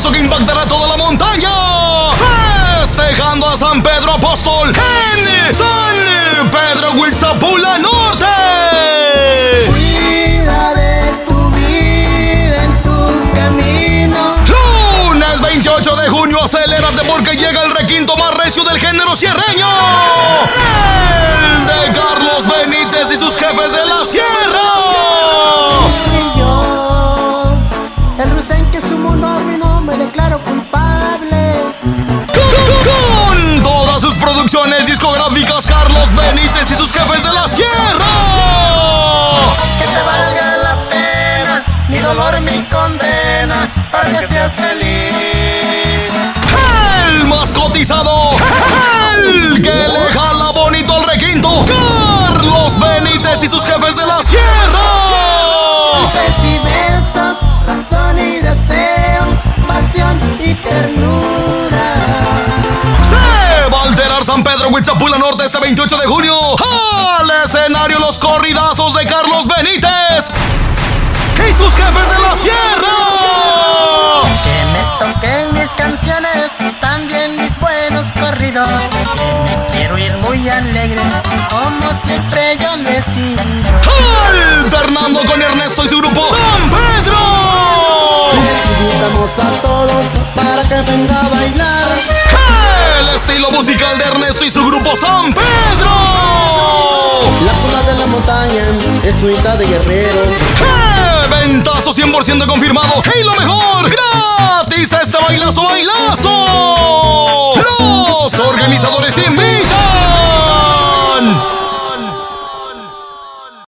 que impactará toda la montaña. Festejando a San Pedro Apóstol en San Pedro Huitzapula Norte. Cuida de tu vida en tu camino. Lunes 28 de junio, acelérate porque llega el requinto más recio del género sierreño. El de Carlos Benítez y sus jefes de la sierra. Y yo, el Rusen que su mundo arruinó, me declaro culpable. Con todas sus producciones discográficas, Carlos Benítez y sus jefes de la sierra. Que te valga la pena, mi dolor, mi condena, para que seas feliz. El más cotizado, el que le jala bonito al requinto, Carlos Benítez y sus jefes de la sierra. Y besos, razón y deseo, pasión y ternura. Se va a alterar San Pedro Huitzapula Norte este 28 de junio. Al escenario los corridazos de Carlos Benítez y sus jefes de la sierra. Que me toquen mis canciones, también mis buenos corridos. Que me quiero ir muy alegre, como siempre yo lo he sido. Alternando con Ernesto y su grupo San Pedro. Les invitamos a todos para que venga a bailar. El estilo musical de Ernesto y su grupo San Pedro. La cuna de la montaña es unidad de guerrero. Ventazo 100% confirmado. Y lo mejor, gratis este bailazo. Los organizadores invitan.